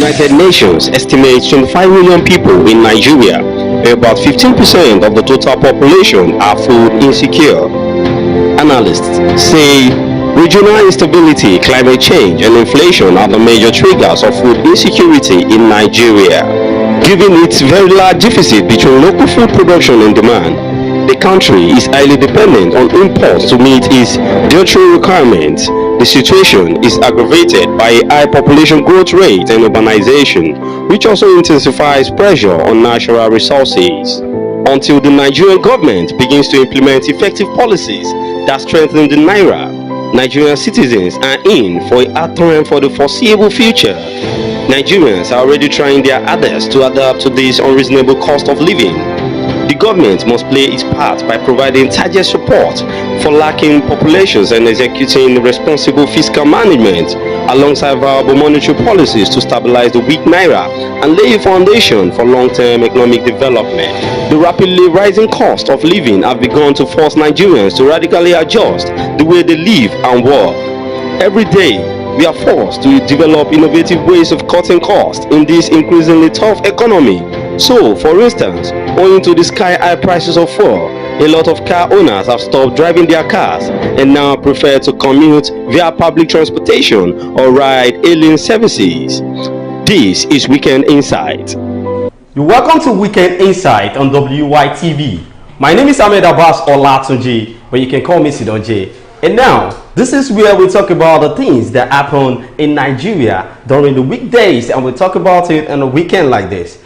United Nations estimates 25 million people in Nigeria, about 15% of the total population, are food insecure. Analysts say regional instability, climate change, and inflation are the major triggers of food insecurity in Nigeria. Given its very large deficit between local food production and demand, the country is highly dependent on imports to meet its dietary requirements. The situation is aggravated by a high population growth rate and urbanization, which also intensifies pressure on natural resources. Until the Nigerian government begins to implement effective policies that strengthen the Naira, Nigerian citizens are in for a hard time for the foreseeable future. Nigerians are already trying their hardest to adapt to this unreasonable cost of living. The government must play its part by providing target support for lacking populations and executing responsible fiscal management alongside viable monetary policies to stabilize the weak Naira and lay a foundation for long-term economic development. The rapidly rising cost of living have begun to force Nigerians to radically adjust the way they live and work. Every day, we are forced to develop innovative ways of cutting costs in this increasingly tough economy. So, for instance, owing to the sky-high prices of fuel, a lot of car owners have stopped driving their cars and now prefer to commute via public transportation or ride-hailing services. This is Weekend Insight. You're welcome to Weekend Insight on WYTV. My name is Ahmed Abbas Olatunji, but you can call me Sidonje. And now, this is where we talk about the things that happen in Nigeria during the weekdays, and we talk about it on a weekend like this.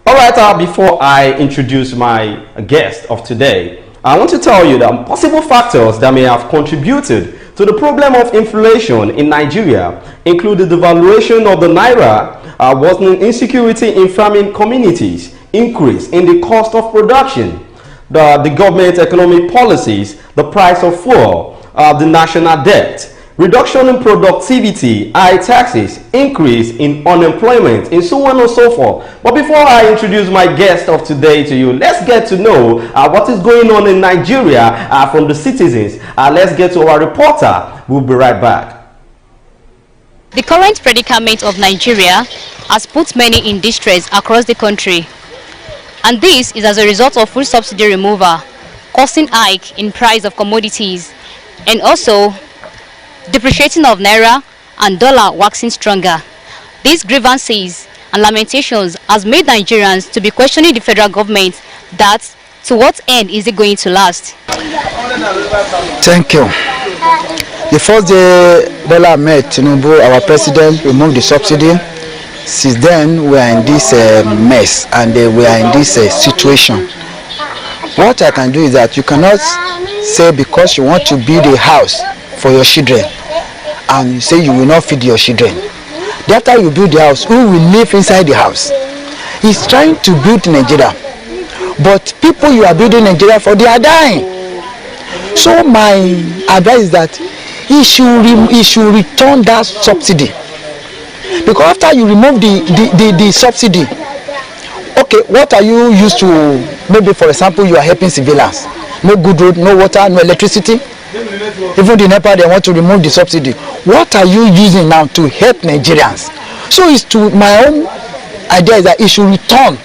Alright, before I introduce my guest of today, I want to tell you that possible factors that may have contributed to the problem of inflation in Nigeria include the devaluation of the Naira, worsening insecurity in farming communities, increase in the cost of production, the government economic policies, the price of fuel, the national debt, reduction in productivity, high taxes, increase in unemployment, and so on and so forth. But before I introduce my guest of today to you, let's get to know what is going on in Nigeria from the citizens. Let's get to our reporter. We'll be right back. The current predicament of Nigeria has put many in distress across the country. And this is as a result of food subsidy removal, causing hike in price of commodities, and also depreciating of Naira and dollar waxing stronger. These grievances and lamentations has made Nigerians to be questioning the federal government that to what end is it going to last? Thank you. The first day Bola Ahmed Tinubu, our president, removed the subsidy. Since then, we are in this mess and we are in this situation. What I can do is that you cannot say because you want to build a house for your children and you say you will not feed your children. After you build the house, who will live inside the house? He's trying to build Nigeria, but people you are building Nigeria for, they are dying. So my advice is that he should return that subsidy. Because after you remove the subsidy, okay, what are you used to? Maybe for example, you are helping civilians. No good road, no water, no electricity. Even the NEPA, they want to remove the subsidy. What are you using now to help Nigerians? So it's to my own idea is that it should return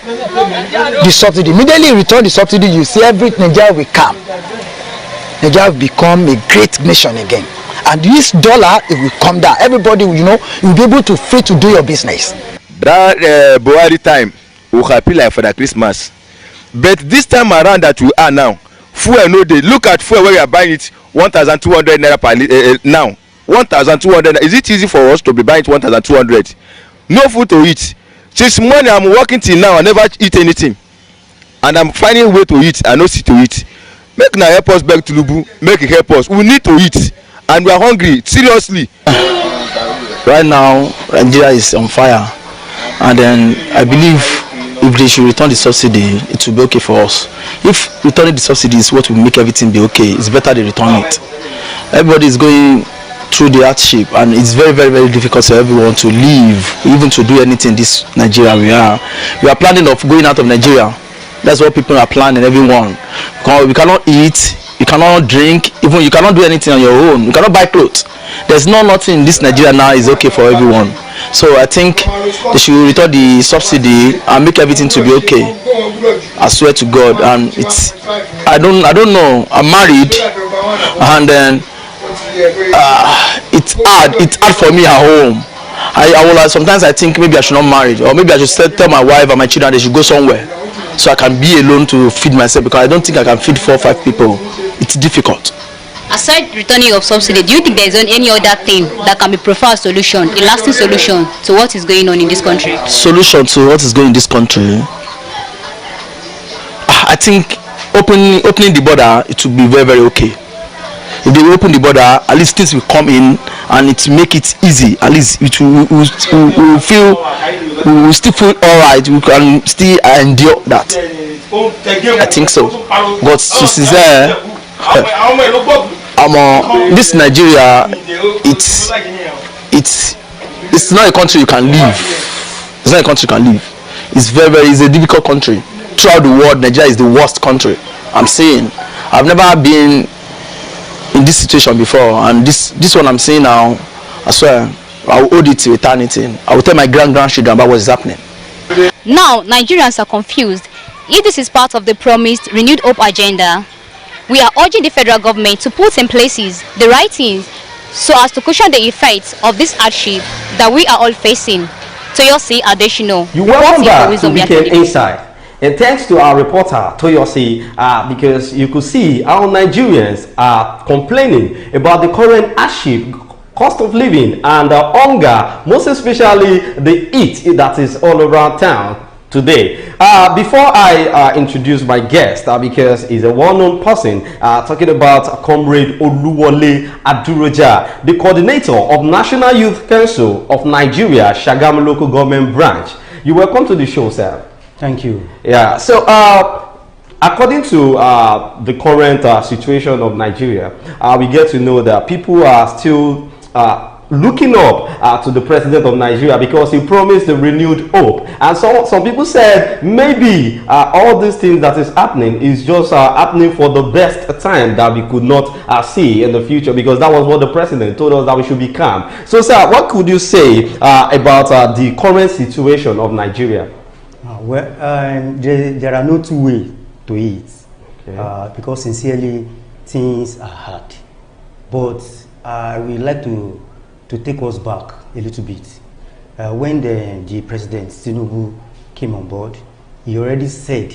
the subsidy. Immediately return the subsidy, you see every Nigeria will come. Nigeria will become a great nation again. And this dollar, it will come down. Everybody, you know, you'll be able to free to do your business. That Buhari time, we happy like for the Christmas. But this time around that we are now, fuel no day. Look at fuel where you are buying it 1,200 naira per now. 1,200. Is it easy for us to be buying it 1,200? No food to eat. Since morning I'm working till now, I never eat anything, and I'm finding a way to eat. I no see to eat. Make now help us back to Lubu. Make it help us. We need to eat. And we are hungry, seriously. Right now, Nigeria is on fire, and then I believe if they should return the subsidy, it will be okay for us. If returning the subsidy is what will make everything be okay, it's better they return it. Everybody is going through the hardship, and it's very, very, very difficult for everyone to live, even to do anything in this Nigeria we are planning of going out of Nigeria. That's what people are planning, everyone. We cannot eat, You cannot drink, even you cannot do anything on your own. You cannot buy clothes. There's nothing in this Nigeria now is okay for everyone. So I think they should return the subsidy and make everything to be okay. I swear to God. And it's I don't know. I'm married, and then it's hard for me at home. I will sometimes I think maybe I should not marry, or maybe I should tell my wife and my children they should go somewhere so I can be alone to feed myself, because I don't think I can feed 4 or 5 people. It's difficult. Aside returning of subsidy, do you think there is any other thing that can be preferred solution, a lasting solution to what is going on in this country? Solution to what is going in this country? I think opening the border, it will be very, very okay. If they open the border, at least things will come in and it make it easy. At least it will still feel all right. We can still endure that. I think so. But since there, this Nigeria, it's not a country you can live. It's not a country you can live. It's a difficult country. Throughout the world, Nigeria is the worst country. I'm saying, I've never been in this situation before, and this one I'm saying now, I swear I will hold it to eternity. I will tell my grandchildren about what is happening. Now Nigerians are confused. If this is part of the promised renewed hope agenda, we are urging the federal government to put in places the right things so as to cushion the effects of this hardship that we are all facing. Toyosi Adeshino. You welcome back to Weekend Insight. And thanks to our reporter, Toyosi, because you could see how Nigerians are complaining about the current hardship, cost of living, and hunger, most especially the heat that is all around town today. Before I introduce my guest, because he's a well-known person, talking about Comrade Oluwole Aduroja, the coordinator of National Youth Council of Nigeria, Shagamu Local Government Branch. You're welcome to the show, sir. Thank you. Yeah, so according to the current situation of Nigeria, we get to know that people are still looking up to the president of Nigeria because he promised the renewed hope. And so some people said maybe all these things that is happening is just happening for the best time that we could not see in the future, because that was what the president told us, that we should be calm. So, sir, what could you say about the current situation of Nigeria? Well, there are no two ways to it, okay. Because sincerely things are hard. But I would like to take us back a little bit. When the president Tinubu came on board, he already said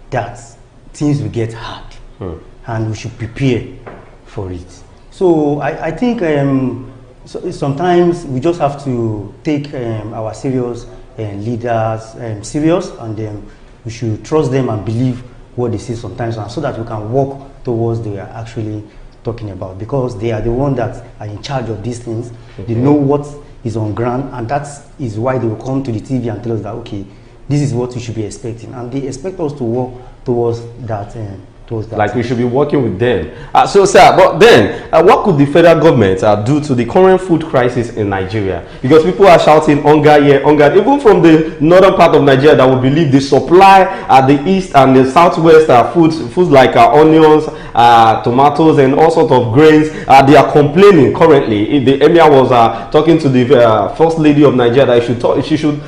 that things will get hard, and we should prepare for it. So I think sometimes we just have to take our serious leaders serious, and we should trust them and believe what they say sometimes, and so that we can work towards they are actually talking about, because they are the ones that are in charge of these things. They know what is on ground, and that is why they will come to the TV and tell us that, okay, this is what we should be expecting, and they expect us to work towards that. Like we should be working with them. So, sir, but then what could the federal government do to the current food crisis in Nigeria? Because people are shouting hunger here, hunger. Even from the northern part of Nigeria, that would believe the supply at the east and the southwest foods like onions, tomatoes, and all sorts of grains. They are complaining currently. The emir was talking to the first lady of Nigeria that she should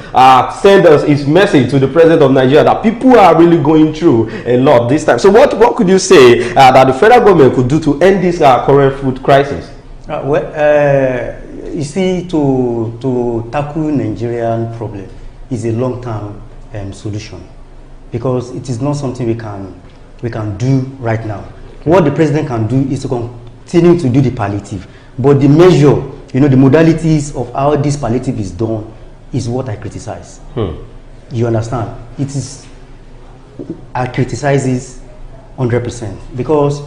send us his message to the president of Nigeria that people are really going through a lot this time. So what could you say that the federal government could do to end this current food crisis? You see, to tackle Nigerian problem is a long-term solution, because it is not something we can do right now. What the president can do is to continue to do the palliative, but the measure, the modalities of how this palliative is done is what I criticize. You understand? I criticize this 100%, because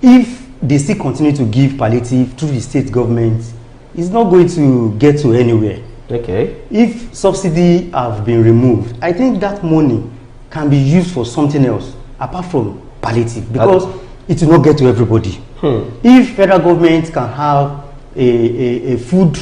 if they still continue to give palliative through the state government, it's not going to get to anywhere. Okay. If subsidy have been removed, I think that money can be used for something else apart from palliative, because it will not get to everybody. If federal government can have a food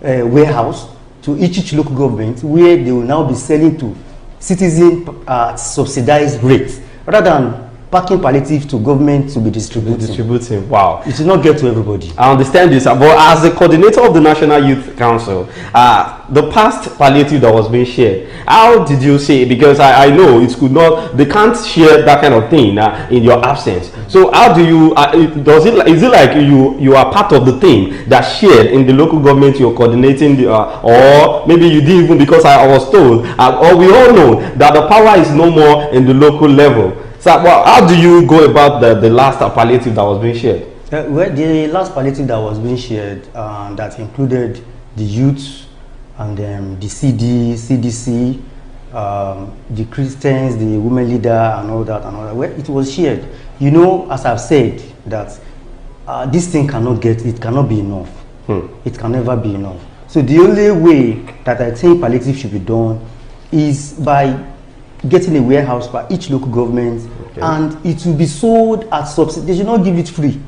warehouse to each local government, where they will now be selling to citizens at subsidized rates, rather than packing palliative to government to be distributing. Wow. It will not get to everybody. I understand this, but as the coordinator of the National Youth Council, the past palliative that was being shared, how did you say? Because I know it could not, they can't share that kind of thing in your absence. So how do you, is it like you are part of the thing that shared in the local government, you're coordinating, or maybe you didn't even, because I was told, or we all know that the power is no more in the local level. So well, how do you go about the last palliative that was being shared? Well, the last palliative that was being shared that included the youth and the CDC, the Christians, the women leader, and all that. Well, it was shared. You know, as I've said, that this thing cannot be enough. It can never be enough. So the only way that I think palliative should be done is by getting a warehouse for each local government, and it will be sold at subsidy. They should not give it free.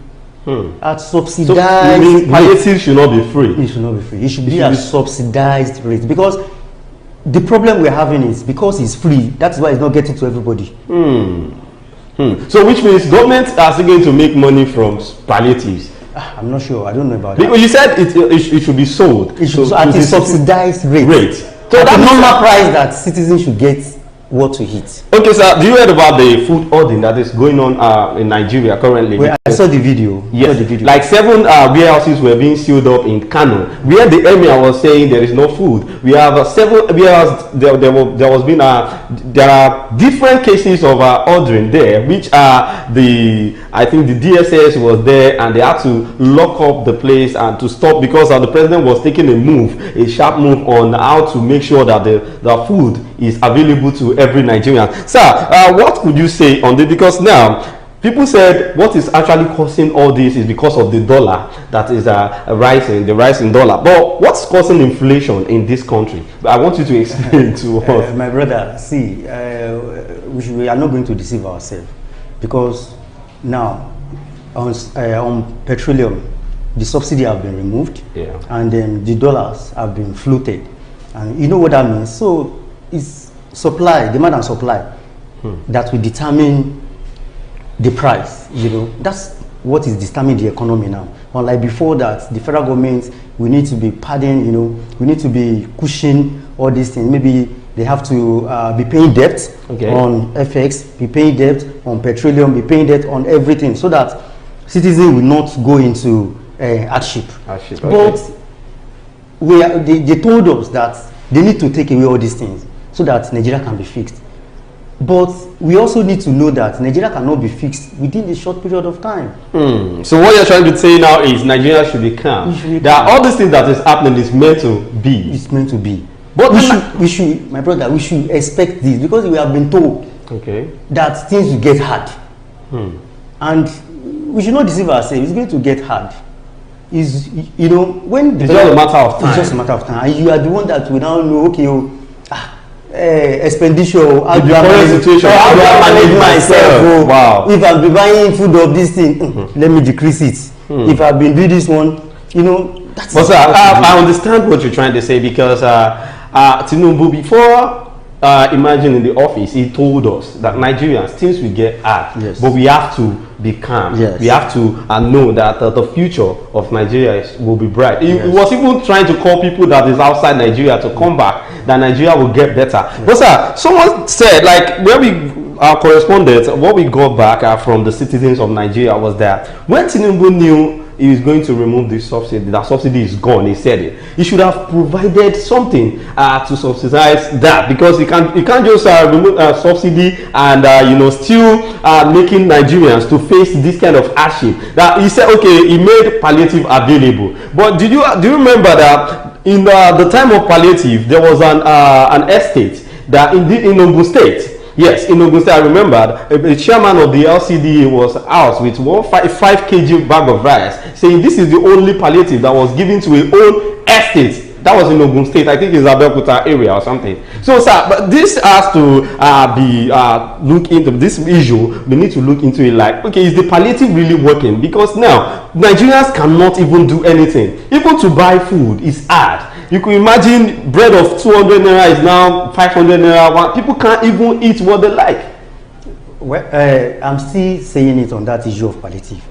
At subsidized. So you mean palliative should not be free? It should not be free. It should be at subsidized rate, because the problem we're having is because it's free. That's why it's not getting to everybody. So which means government are still going to make money from palliatives? I'm not sure. I don't know about that. You said it should be sold. It should at a subsidized rate. So at the normal price that citizens should get what to eat. Okay, sir. Do you heard about the food hoarding that is going on in Nigeria currently? Well, I saw the video. Yes, the video. Like 7 warehouses were being sealed up in Kano, where the emir was saying there is no food. We have 7 warehouses. There are different cases of ordering there, which are I think the DSS was there, and they had to lock up the place and to stop, because the president was taking a sharp move on how to make sure that the food is available to every Nigerian. Sir, what could you say on this? Because now people said what is actually causing all this is because of the dollar that is rising, the rise in dollar. But what's causing inflation in this country? I want you to explain to us. My brother, see, we are not going to deceive ourselves, because now on petroleum, the subsidy have been removed, and the dollars have been floated, and you know what that means. So it's supply, demand and supply, that will determine the price. You know, that's what is determining the economy now. Unlike before that, the federal government, we need to be padding, you know, we need to be cushioning all these things. Maybe they have to be paying debt on FX, be paying debt on petroleum, be paying debt on everything, so that citizens will not go into hardship. But they told us that they need to take away all these things so that Nigeria can be fixed. But we also need to know that Nigeria cannot be fixed within a short period of time. So what you're trying to say now is Nigeria should be calm. All these things that is happening is meant to be. It's meant to be. But we should, my brother, we should expect this, because we have been told that things will get hard. And we should not deceive ourselves. It's going to get hard. You know, when it's just a matter of time. It's just a matter of time. And you are the one that will now know, okay, expenditure, how do I manage myself? Wow. If I've been buying food of this thing, let me decrease it. If I've been doing this one, you know, that's but sir, I understand what you're trying to say, because Tinubu, before imagine in the office, he told us that Nigerians, things will get hard, but we have to be calm. We have to know that the future of Nigeria will be bright. He was even trying to call people that is outside Nigeria to come back, that Nigeria will get better. But sir, someone said, like, when we corresponded, what we got back from the citizens of Nigeria was that when Tinubu knew he is going to remove the subsidy, that subsidy is gone, he said it, he should have provided something to subsidize that, because you can't just remove subsidy and you know, still making Nigerians to face this kind of hardship. That he said, okay, he made palliative available, but do you remember that in the time of palliative there was an estate that in Ogun State. Yes, in Ogun State, I remembered the chairman of the LCDA was out with 5 kg bag of rice, saying this is the only palliative that was given to a whole estate. That was in Ogun State. I think it's Abeokuta area or something. So, sir, but this has to be look into this issue. We need to look into it. Like, okay, is the palliative really working? Because now Nigerians cannot even do anything. Even to buy food is hard. You could imagine bread of 200 naira is now 500 naira. People can't even eat what they like. Well, I'm still saying it on that issue of palliative,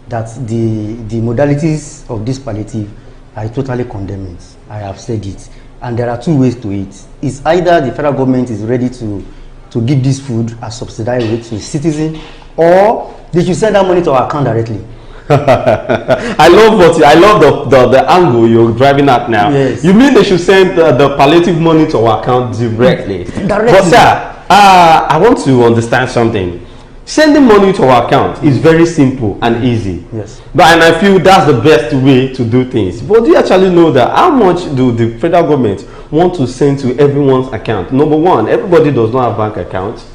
that the modalities of this palliative, I totally condemn it. I have said it. And there are two ways to it. It's either the federal government is ready to give this food at subsidized rate to citizens, or they should send that money to our account directly. I love the angle you're driving at now. Yes. You mean they should send the palliative money to our account directly? But sir, I want to understand something. Sending money to our account is very simple and easy. Yes. And I feel that's the best way to do things. But do you actually know that how much do the federal government want to send to everyone's account? Number one, everybody does not have bank accounts.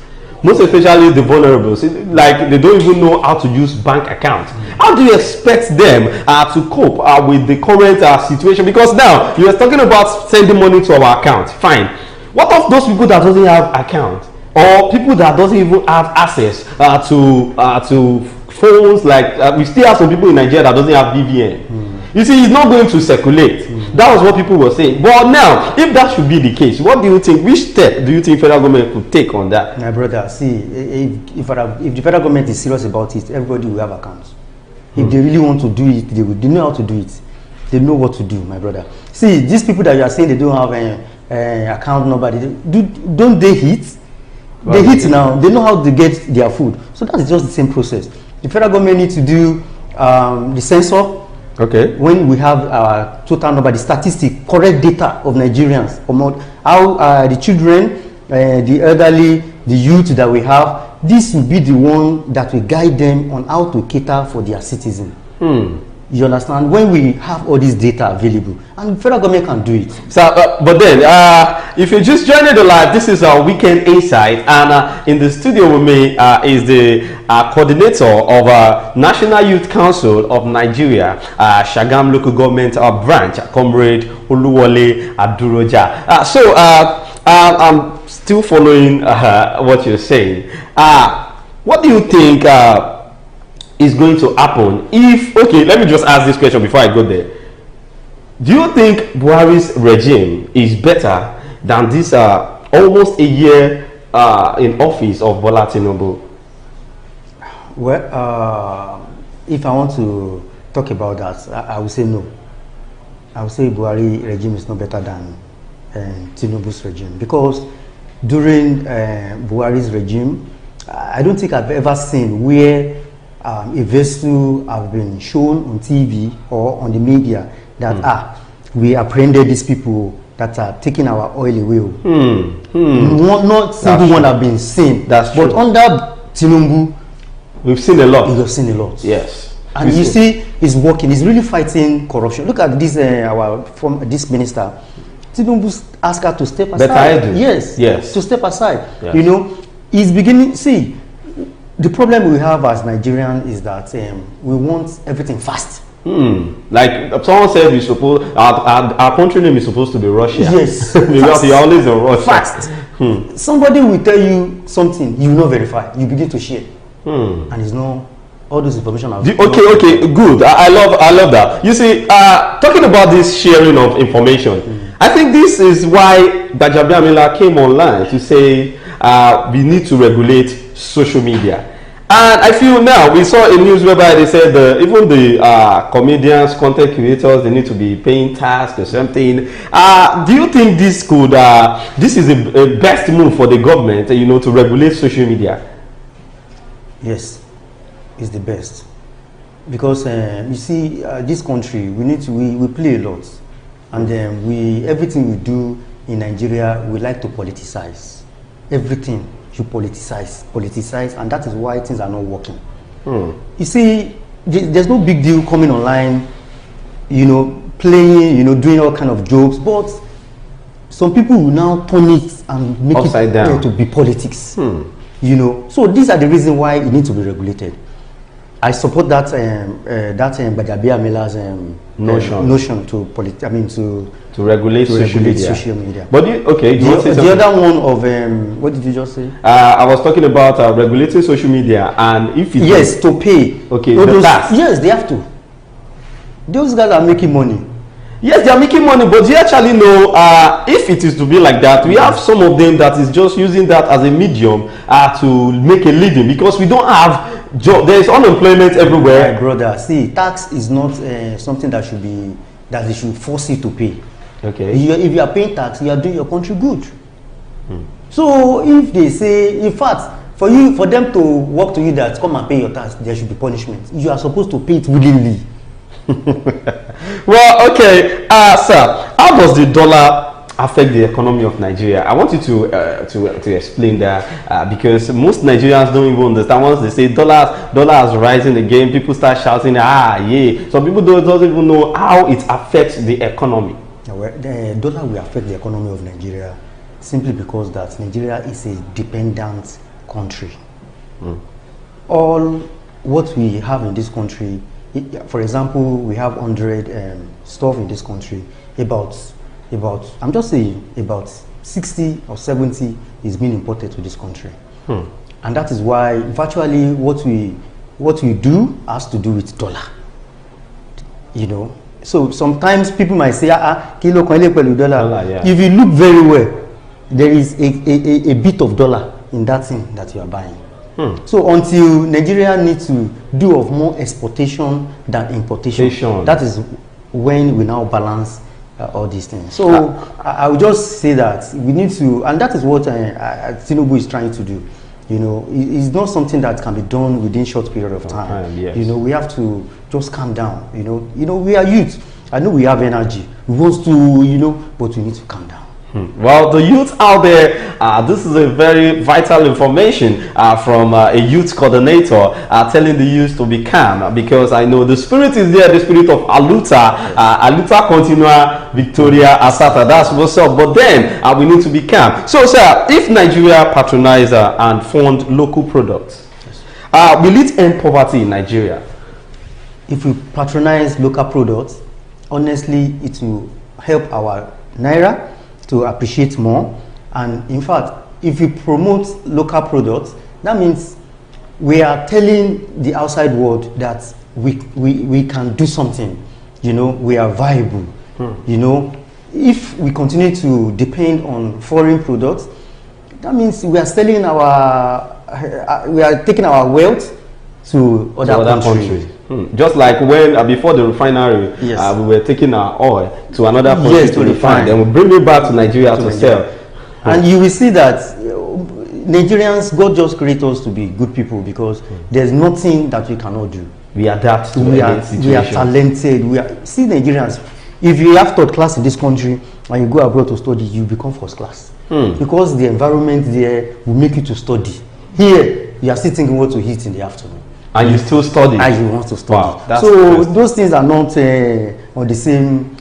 Most especially the vulnerable, like they don't even know how to use bank accounts. How do you expect them to cope with the current situation? Because now you are talking about sending money to our account. Fine. What of those people that doesn't have account, or people that doesn't even have access to phones? Like we still have some people in Nigeria that doesn't have BVN. You see, it's not going to circulate. That was what people were saying. But now, if that should be the case, what do you think? Which step do you think federal government could take on that? My brother, see, if the federal government is serious about it, everybody will have accounts. If they really want to do it, they know how to do it. They know what to do, my brother. See, these people that you are saying they don't have an account number, don't they hit? They hit now. They know how to get their food. So that's just the same process. The federal government needs to do the census. Okay. When we have our total number, the statistic, correct data of Nigerians, how the children, the elderly, the youth that we have, this will be the one that will guide them on how to cater for their citizens. You understand? When we have all this data available, and the federal government can do it. So, but then, if you're just joining the live, this is our weekend insight, and in the studio with me is the coordinator of National Youth Council of Nigeria, Shagam Local Government Branch, Comrade Oluwole Aduroja. So, I'm still following what you're saying. What do you think is going to happen if, okay, let me just ask this question before I go there. Do you think Buhari's regime is better than this almost a year in office of Bola Tinubu? Well, if I want to talk about that, I would say no. I would say Buhari regime is not better than Tinubu's regime, because during Buhari's regime, I don't think I've ever seen where a vessel have been shown on TV or on the media that we apprehended these people that are taking our oil away. Not single one have been seen. That's true. But under Tinubu, we've seen a lot. We've seen a lot. Yes. And you see, he's working. He's really fighting corruption. Look at this. This minister, Tinubu asked her to step aside. Yes. To step aside. Yes. You know, he's beginning. See, the problem we have as Nigerians is that we want everything fast. Like someone said, we suppose our country name is supposed to be Russia. Yes. Because you're always in Russia. Fast. Somebody will tell you something, you will not verify. You begin to share, and it's not all those information. Okay, good. I love that. You see, talking about this sharing of information, I think this is why Gbajabiamila came online to say we need to regulate social media. And I feel now, we saw a news whereby they said even the comedians, content creators, they need to be paying tax or something. Do you think this could, this is a best move for the government, you know, to regulate social media? Yes, it's the best. Because you see, this country, we play a lot. And everything we do in Nigeria, we like to politicize. Everything. You politicize, and that is why things are not working. You see, there's no big deal coming online, you know, playing, you know, doing all kind of jokes, but some people will now turn it and make upside down to be politics. You know, so these are the reasons why it needs to be regulated. I support that Gbajabiamila's notion to regulate social media. But the other one of what did you just say? I was talking about regulating social media, and if to pay. Okay, the tax. Yes, they have to. Those guys are making money. Yes, they are making money, but do you actually know if it is to be like that? We have some of them that is just using that as a medium to make a living, because we don't have job. There is unemployment everywhere. My brother, see, tax is not something that they should force you to pay. Okay. If you are paying tax, you are doing your country good. So if they say, in fact, for them to work to you that come and pay your tax, there should be punishment. You are supposed to pay it willingly. Well, okay, sir, how does the dollar affect the economy of Nigeria? I want you to explain that because most Nigerians don't even understand. Once they say dollar is rising again, people start shouting, yeah. Some people don't even know how it affects the economy. Well, the dollar will affect the economy of Nigeria simply because that Nigeria is a dependent country. All what we have in this country, for example, we have 100 stuff in this country. About I'm just saying about 60 or 70 is being imported to this country, and that is why virtually what we do has to do with dollar. You know, so sometimes people might say, kilo kwele pelu dollar. Yeah. If you look very well, there is a bit of dollar in that thing that you are buying. So until Nigeria needs to do of more exportation than importation, that is when we now balance all these things. So I would just say that we need to, and that is what Tinubu is trying to do. You know, it's not something that can be done within short period of time. Yes. You know, we have to just calm down. You know, we are youth. I know we have energy. We want to, but we need to calm down. Well, the youth out there, this is a very vital information from a youth coordinator telling the youth to be calm, because I know the spirit is there, the spirit of Aluta Continua Victoria Asata. That's what's up. But then we need to be calm. So, sir, if Nigeria patronize and fund local products, will it end poverty in Nigeria? If we patronize local products, honestly, it will help our Naira to appreciate more. And in fact, if we promote local products, that means we are telling the outside world that we can do something. You know, we are viable. You know, if we continue to depend on foreign products, that means we are selling we are taking our wealth to other countries. Just like when before the refinery, we were taking our oil to another country to refine, then we bring it back to Nigeria to sell. And you will see that Nigerians, God just created us to be good people, because there's nothing that we cannot do. We adapt to we are talented. See, Nigerians, if you have third class in this country and you go abroad to study, you become first class, because the environment there will make you to study. Here, you are still thinking what to eat in the afternoon. And you still study. And you want to study. Wow, so those things are not on the same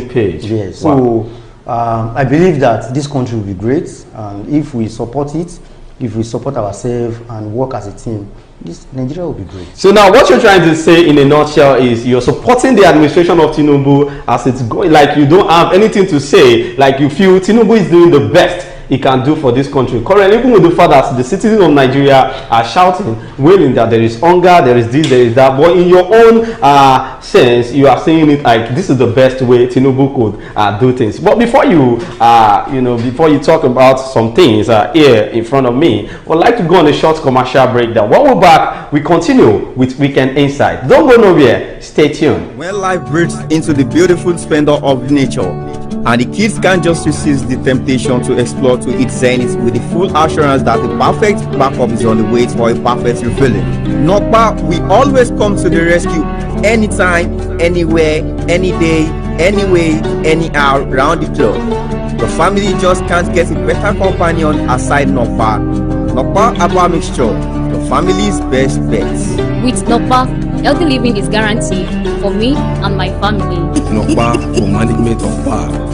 page. Yes. Wow. So I believe that this country will be great, and if we support it, if we support ourselves and work as a team, this Nigeria will be great. So now what you're trying to say in a nutshell is you're supporting the administration of Tinubu as it's going, like you don't have anything to say, like you feel Tinubu is doing the best he can do for this country. Currently, even with the fact that the citizens of Nigeria are shouting, wailing that there is hunger, there is this, there is that, but in your own sense, you are saying it like this is the best way Tinubu could do things. But before you, before you talk about some things here in front of me, I'd like to go on a short commercial breakdown. When we're back, we continue with Weekend Insight. Don't go nowhere. Stay tuned. When life breaks into the beautiful splendor of nature, and the kids can't just resist the temptation to explore to its zenith with the full assurance that the perfect backup is on the way for a perfect refilling. Nokpa, we always come to the rescue anytime, anywhere, any day, anyway, anyhow, round the clock. The family just can't get a better companion aside Nokpa. Nokpa Aqua Mixture, the family's best bet. With Nokpa, healthy living is guaranteed for me and my family. Nokpa for management of power.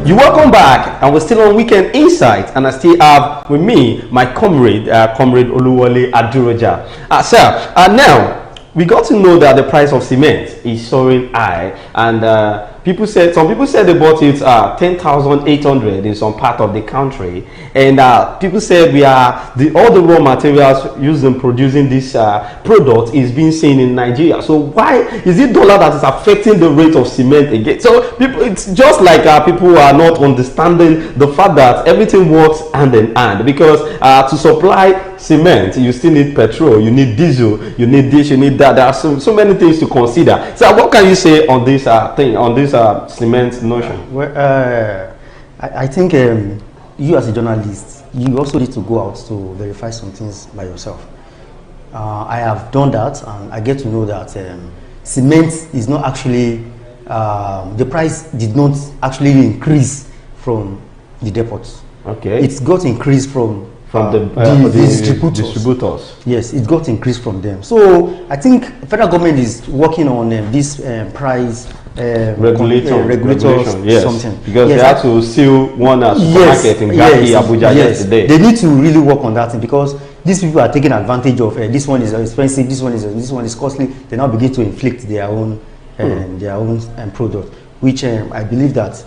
You're welcome back, and we're still on Weekend Insight, and I still have with me my comrade, Comrade Oluwole Aduroja. Sir, now we got to know that the price of cement is soaring high, and some people said they bought it 10,800 in some part of the country, and people said all the raw materials used in producing this product is being seen in Nigeria. So why is it dollar that is affecting the rate of cement again? So people, it's just like people are not understanding the fact that everything works hand in hand, because to supply cement you still need petrol, you need diesel, you need this, you need that. There are so many things to consider. So what can you say on this thing, on this cement notion? Well, I think you as a journalist, you also need to go out to verify some things by yourself. I have done that, and I get to know that cement is not actually, the price did not actually increase from the depots. Okay. It's got increased from the distributors. Yes, it got increased from them. So I think federal government is working on this price regulators, yes, something. Because they had to seal one supermarket in Garki, Abuja yesterday. They need to really work on that thing, because these people are taking advantage of this one is expensive, this one is costly. They now begin to inflict their own product, which I believe that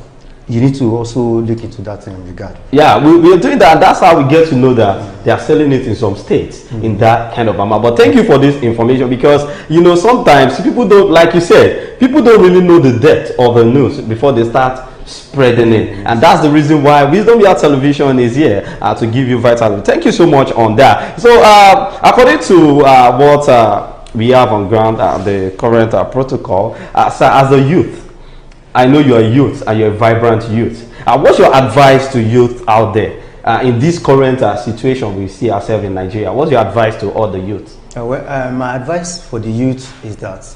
you need to also look into that regard. Yeah, we are doing that. That's how we get to know that they are selling it in some states in that kind of amount. But thank you for this information, because sometimes people don't, like you said, people don't really know the depth of the news before they start spreading it, and that's the reason why Wisdom Yard Television is here to give you vital. Thank you so much on that. So according to what we have on ground, the current protocol, so as a youth, I know you're a youth and you're a vibrant youth. What's your advice to youth out there in this current situation we see ourselves in Nigeria? What's your advice to all the youth? My advice for the youth is that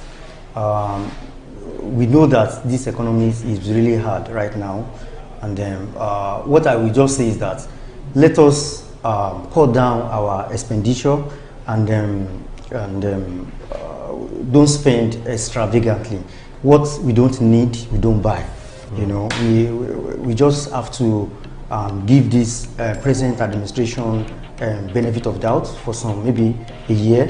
we know that this economy is really hard right now, and what I will just say is that let us cut down our expenditure and don't spend extravagantly. What we don't need, we don't buy. We just have to give this present administration benefit of doubt for some, maybe a year,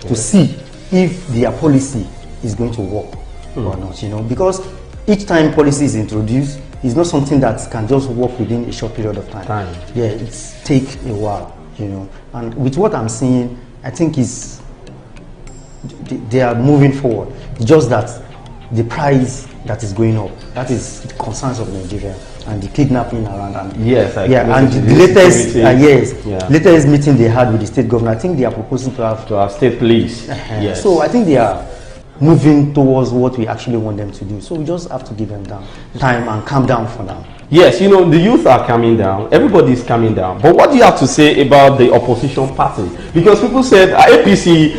to see if their policy is going to work or not. Because each time policy is introduced, it's not something that can just work within a short period of time. Yeah, it's take a while, And with what I'm seeing, I think they are moving forward. Just that the price that is going up, that is the concerns of Nigeria, and the kidnapping around. And the latest meeting they had with the state governor, I think they are proposing to have state police. Yes. So I think they are moving towards what we actually want them to do. So we just have to give them time and calm down for now. Yes, the youth are coming down. Everybody is coming down. But what do you have to say about the opposition party? Because people said APC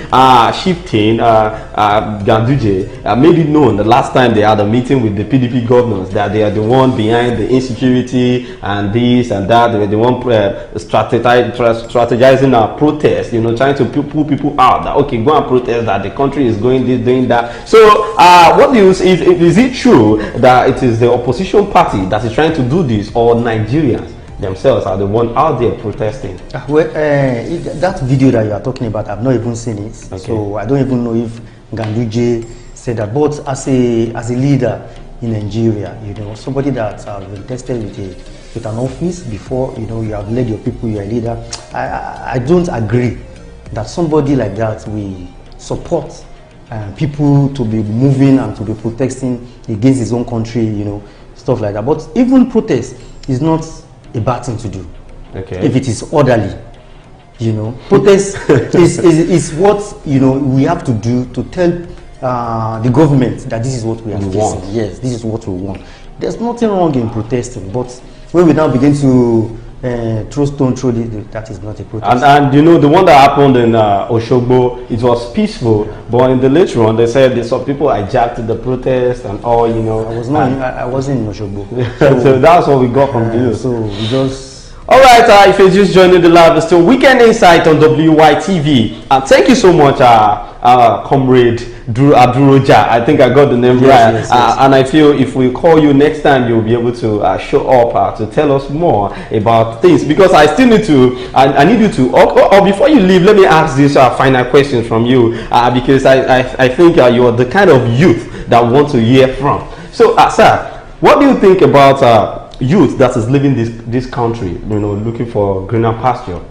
shifting, Ganduje made it known the last time they had a meeting with the PDP governors that they are the one behind the insecurity and this and that. They were the one strategizing our protest, trying to pull people out that, okay, go and protest, that the country is going this, doing that. So what do you say? Is it true that it is the opposition party that is trying to do this, or Nigerians themselves are the one out there protesting? That video that you are talking about, I've not even seen it. Okay. So I don't even know if Ganduje said that. But as a leader in Nigeria, somebody that has been tested with an office before, you have led your people, you're a leader. I don't agree that somebody like that will support people to be moving and to be protesting against his own country, stuff like that. But even protest is not a bad thing to do. Okay. If it is orderly, protest is what we have to do to tell the government that this is what we are facing. Yes, this is what we want. There's nothing wrong in protesting, but when we now begin to throw stone through that is not a protest. And the one that happened in Oshogbo, it was peaceful, but in the later on they said some people hijacked the protest and all. I wasn't in Oshogbo. So that's what we got from you. So we just. All right, if you're just joining the live, it's still Weekend Insight on WYTV. And thank you so much, Comrade Abduroja. I think I got the name right. Yes. And I feel if we call you next time, you'll be able to show up to tell us more about things. Because I still need to, I need you to, or before you leave, let me ask this final question from you. Because I think you're the kind of youth that want to hear from. So, sir, what do you think about youth that is leaving this country, looking for greener pasture?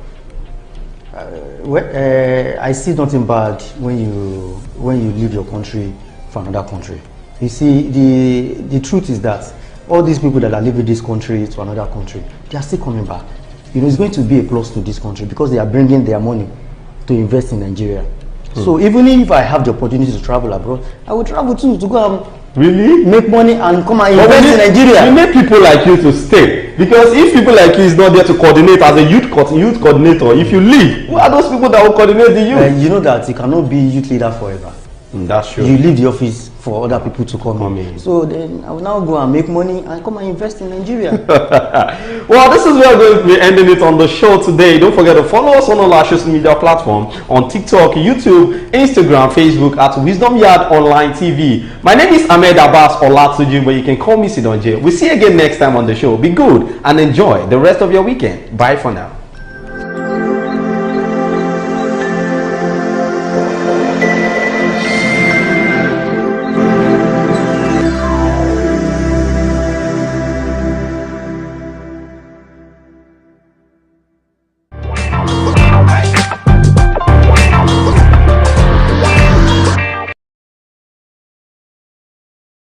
I see nothing bad when you leave your country for another country. You see, the truth is that all these people that are leaving this country to another country, they are still coming back. It's going to be a plus to this country because they are bringing their money to invest in Nigeria. So even if I have the opportunity to travel abroad, I will travel too to go and make money and come and invest in Nigeria. You need people like you to stay, because if people like you is not there to coordinate as a youth coordinator, if you leave, who are those people that will coordinate the youth? You know that you cannot be youth leader forever. That's true. You leave the office for other people to come in. So then I will now go and make money and come and invest in Nigeria. Well, this is where we're going to be ending it on the show today. Don't forget to follow us on all our social media platforms on TikTok, YouTube, Instagram, Facebook at Wisdom Yard Online TV. My name is Ahmed Abbas Olatunji, but you can call me Sidonje. We'll see you again next time on the show. Be good and enjoy the rest of your weekend. Bye for now.